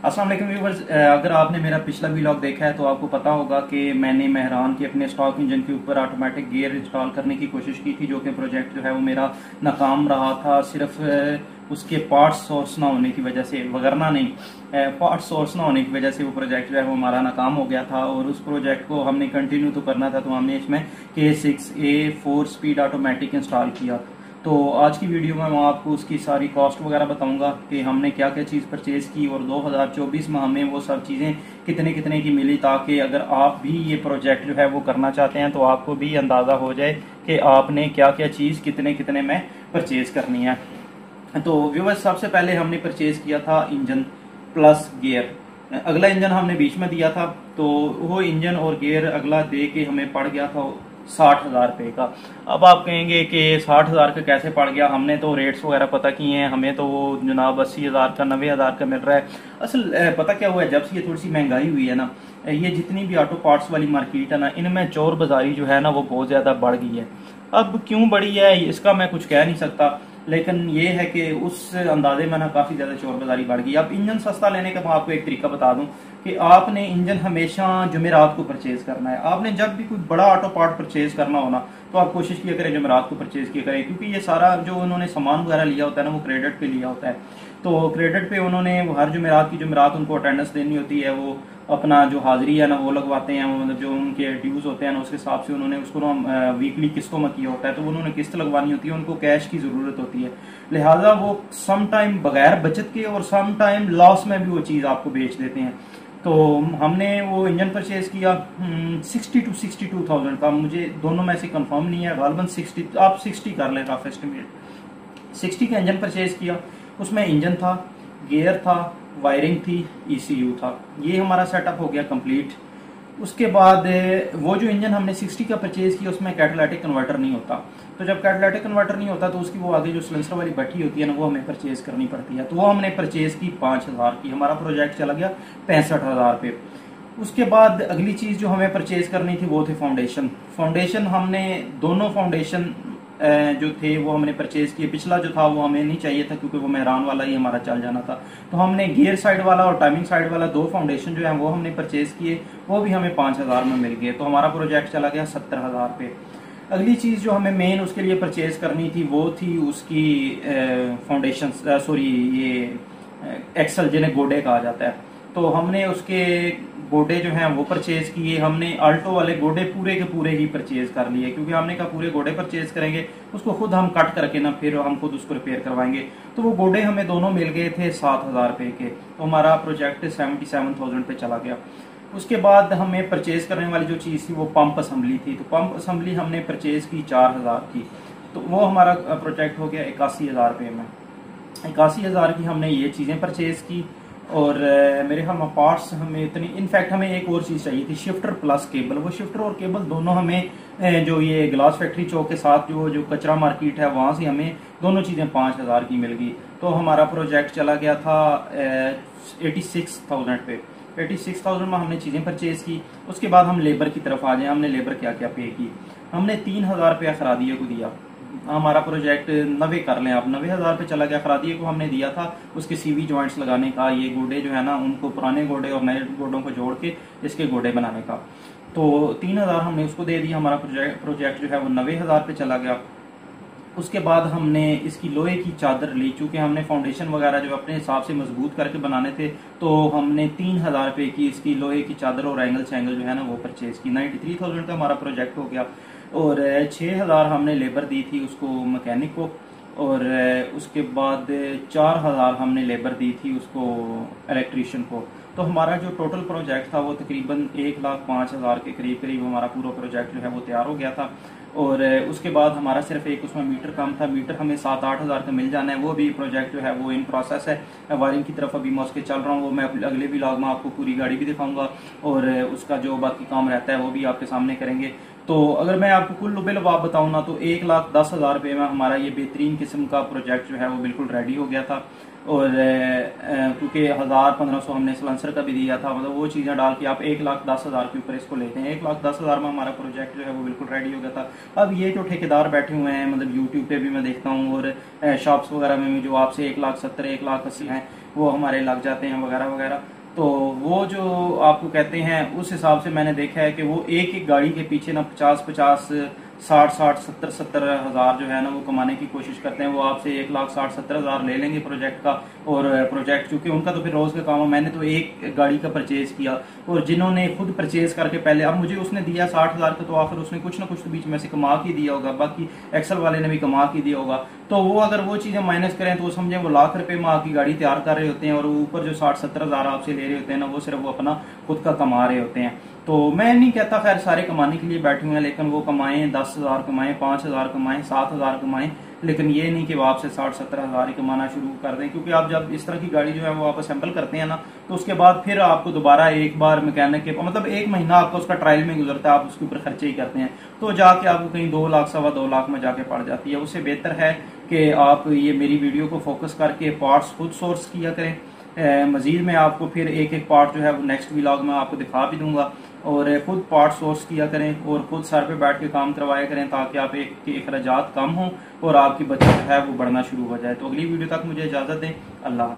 अस्सलाम वालेकुम व्यूअर्स, अगर आपने मेरा पिछला व्लॉग देखा है तो आपको पता होगा कि मैंने मेहरान के अपने स्टॉक इंजन के ऊपर ऑटोमेटिक गियर इंस्टॉल करने की कोशिश की थी, जो कि प्रोजेक्ट जो है वो मेरा नाकाम रहा था। सिर्फ उसके पार्ट्स सोर्स ना होने की वजह से, वगरना नहीं, पार्ट्स सोर्स ना होने की वजह से वो प्रोजेक्ट जो है वो हमारा नाकाम हो गया था। और उस प्रोजेक्ट को हमने कंटिन्यू तो करना था, तो हमने इसमें K6A 4 स्पीड ऑटोमेटिक इंस्टॉल किया। तो आज की वीडियो में मैं आपको उसकी सारी कॉस्ट वगैरह बताऊंगा कि हमने क्या क्या चीज़ परचेज़ की और 2024 में हमें वो सब चीज़ें कितने कितने की मिली, ताकि अगर आप भी ये प्रोजेक्ट जो है वो करना चाहते हैं तो आपको भी अंदाज़ा हो जाए कि आपने क्या क्या चीज़ कितने कितने में परचेज़ करनी है। तो व्यूअर्स, सबसे पहले हमने परचेज़ किया था इंजन प्लस गियर। अगला इंजन हमने बीच में दिया था, तो वो इंजन और गियर अगला दे के हमें पड़ गया था 60,000 रुपये का। अब आप कहेंगे कि 60,000 का कैसे पड़ गया, हमने तो रेट्स वगैरह पता किए हैं, हमें तो वो जनाब 80,000 का 90,000 का मिल रहा है। असल पता क्या हुआ है, जब से ये थोड़ी सी महंगाई हुई है ना, ये जितनी भी ऑटो पार्ट्स वाली मार्केट है ना, इनमें चोर बाजारी जो है ना वो बहुत ज़्यादा बढ़ गई है। अब क्यों बढ़ी है इसका मैं कुछ कह नहीं सकता, लेकिन ये है कि उस अंदाजे में ना काफ़ी ज़्यादा चोर बाजारी बढ़ गई। अब इंजन सस्ता लेने का मैं आपको एक तरीका बता दूं कि आपने इंजन हमेशा जुमेरात को परचेज करना है। आपने जब भी कोई बड़ा ऑटो पार्ट परचेज करना हो ना, तो आप कोशिश किया करें जुमेरात को परचेज किया करें, क्योंकि ये सारा जो उन्होंने सामान वगैरह लिया होता है ना वो क्रेडिट पे लिया होता है। तो क्रेडिट पे उन्होंने हर जुमेरात की जुमेरात उनको अटेंडेंस देनी होती है, वो अपना जो हाजिरी है ना वो लगवाते हैं, मतलब जो उनके ड्यूज होते हैं ना उसके हिसाब से उन्होंने उसको ना वीकली किस्तों में किया होता है, तो उन्होंने किस्त लगवानी होती है, उनको कैश की जरूरत होती है। लिहाजा वो सम टाइम बगैर बचत के और सम टाइम लॉस में भी वो चीज़ आपको बेच देते हैं। तो हमने वो इंजन परचेज किया 60 to 62,000 का, मुझे दोनों में से कंफर्म नहीं है, गालबन 60, आप 60 कर लें रफ एस्टिमेट। 60 का इंजन परचेज किया, उसमें इंजन था, गियर था, वायरिंग थी, ECU था। ये हमारा सेटअप हो गया कंप्लीट। उसके बाद वो जो इंजन हमने 60 का परचेज किया उसमें कैटालिटिक कन्वर्टर नहीं होता, तो जब कैटालिटिक कन्वर्टर नहीं होता तो उसकी वो आगे जो सिलेंसर वाली भट्टी होती है ना वो हमें परचेज करनी पड़ती है। तो वो हमने परचेज की 5,000 की, हमारा प्रोजेक्ट चला गया 65,000 पे। उसके बाद अगली चीज़ जो हमें परचेज करनी थी वो थे फाउंडेशन। फाउंडेशन हमने दोनों फाउंडेशन जो थे वो हमने परचेज किए। पिछला जो था वो हमें नहीं चाहिए था, क्योंकि वो मेहरान वाला ही हमारा चल जाना था। तो हमने गियर साइड वाला और टाइमिंग साइड वाला दो फाउंडेशन जो है वो हमने परचेज किए, वो भी हमें 5,000 में मिल गए। तो हमारा प्रोजेक्ट चला गया 70,000 पे। अगली चीज़ जो हमें मेन उसके लिए परचेज करनी थी वो थी उसकी फाउंडेशन, सॉरी ये एक्सल जिन्हें गोडे कहा जाता है। तो हमने उसके गोडे जो हैं वो परचेज किए। हमने अल्टो वाले गोडे पूरे के पूरे ही परचेज कर लिए, क्योंकि हमने कहा पूरे गोडे परचेज करेंगे, उसको खुद हम कट करके ना फिर हम खुद उसको रिपेयर करवाएंगे। तो वो गोडे हमें दोनों मिल गए थे 7,000 रुपये के। तो हमारा प्रोजेक्ट 77,000 पे चला गया। उसके बाद हमें परचेज करने वाली जो चीज़ थी वो पंप असम्बली थी। तो पंप असम्बली हमने परचेज की 4,000 की, तो वो हमारा प्रोजेक्ट हो गया 81,000 रुपये में। 81,000 की हमने ये चीज़ें परचेज की। और मेरे ख्याल में पार्ट्स हमें इतनी, इनफैक्ट हमें एक और चीज़ चाहिए थी, शिफ्टर प्लस केबल। वो शिफ्टर और केबल दोनों हमें जो ये ग्लास फैक्ट्री चौक के साथ जो कचरा मार्केट है वहाँ से हमें दोनों चीज़ें 5,000 की मिल गई। तो हमारा प्रोजेक्ट चला गया था 86,000 पे। 86,000 में हमने चीज़ें परचेज की। उसके बाद हम लेबर की तरफ आ जाए, हमने लेबर क्या क्या पे की। हमने 3,000 रुपया खरादिये को दिया। हमारा प्रोजेक्ट 90 कर लें आप, 90,000 पे चला गया। खरादिये को हमने दिया था उसके CV जॉइंट्स लगाने का, ये गोडे जो है ना उनको पुराने गोडे और नए गोडों को जोड़ के इसके गोडे बनाने का। तो 3,000 हमने उसको दे दिया। हमारा प्रोजेक्ट जो है वो 90,000 पे चला गया। उसके बाद हमने इसकी लोहे की चादर ली, चूँकि हमने फाउंडेशन वगैरह जो अपने हिसाब से मजबूत करके बनाने थे, तो हमने 3,000 रुपये की इसकी लोहे की चादर और एंगल शैंगल जो है ना वो परचेज की। 93,000 का हमारा प्रोजेक्ट हो गया। और 6,000 हमने लेबर दी थी उसको, मैकेनिक को। और उसके बाद 4,000 हमने लेबर दी थी उसको, इलेक्ट्रीशियन को। तो हमारा जो टोटल प्रोजेक्ट था वो तकरीबन 1,05,000 के करीब करीब हमारा पूरा प्रोजेक्ट जो है वो तैयार हो गया था। और उसके बाद हमारा सिर्फ एक उसमें मीटर कम था, मीटर हमें 7-8 हज़ार का मिल जाना है। वो भी प्रोजेक्ट जो है वो इन प्रोसेस है। वायरिंग की तरफ अभी मैं उसके चल रहा हूँ, वो मैं अगले व्लॉग में आपको पूरी गाड़ी भी दिखाऊंगा और उसका जो बाकी काम रहता है वो भी आपके सामने करेंगे। तो अगर मैं आपको कुल लुबे-लुबाब बताऊँ ना, तो 1,10,000 रुपये में हमारा ये बेहतरीन किस्म का प्रोजेक्ट जो है वो बिल्कुल रेडी हो गया था। और क्योंकि 1,000-1,500 हमने सलेंसर का भी दिया था, मतलब वो चीज़ें डाल के आप 1,10,000 के ऊपर इसको लेते हैं। 1,10,000 में हमारा प्रोजेक्ट जो है वो बिल्कुल रेडी हो गया था। अब ये जो ठेकेदार बैठे हुए हैं, मतलब यूट्यूब पे भी मैं देखता हूँ और शॉप्स वगैरह में भी जो आपसे 1,70,000 1,80,000 हैं, वो हमारे लग जाते हैं वगैरह वगैरह। तो वो जो आपको कहते हैं उस हिसाब से मैंने देखा है कि वो एक एक गाड़ी के पीछे ना 50-50, 60-60, 70-70 हज़ार जो है ना वो कमाने की कोशिश करते हैं। वो आपसे 1,60,70,000 ले लेंगे प्रोजेक्ट का। और प्रोजेक्ट चूंकि उनका तो फिर रोज का काम है, मैंने तो एक गाड़ी का परचेज किया, और जिन्होंने खुद परचेज करके पहले, अब मुझे उसने दिया 60,000 का, तो आखिर उसने कुछ ना कुछ तो बीच में से कमा के दिया होगा, बाकी एक्सल वाले ने भी कमा के दिया होगा। तो वो अगर वो चीजें माइनस करें तो वो समझे वो लाख रुपए माह की गाड़ी तैयार कर रहे होते हैं, और ऊपर जो 60-70 हज़ार आपसे ले रहे होते हैं ना, वो सिर्फ वो अपना खुद का कमा रहे होते हैं। तो मैं नहीं कहता खैर सारे कमाने के लिए बैठे हुए हैं, लेकिन वो कमाएं 10,000 कमाएं, 5,000 कमाएं, 7,000 कमाएं, लेकिन ये नहीं कि वो आपसे 60-70 हज़ार ही कमाना शुरू कर दें। क्योंकि आप जब इस तरह की गाड़ी जो है वो आप असेंबल करते हैं ना, तो उसके बाद फिर आपको दोबारा एक बार मैकेनिक के मतलब 1 महीना आपको उसका ट्रायल में गुजरता है, आप उसके ऊपर खर्चे ही करते हैं, तो जाके आपको कहीं 2 लाख 2.25 लाख में जाके पड़ जाती है। उससे बेहतर है कि आप ये मेरी वीडियो को फोकस करके पार्ट्स खुद सोर्स किया करें। मजीद में आपको फिर एक एक पार्ट जो है वो नेक्स्ट व्लॉग में आपको दिखा भी दूंगा, और खुद पार्ट सोर्स किया करें और खुद सर पे बैठ के काम करवाया करें, ताकि आप एक के अखराजात कम हों और आपकी बचत है वो बढ़ना शुरू हो जाए। तो अगली वीडियो तक मुझे इजाज़त दें। अल्लाह।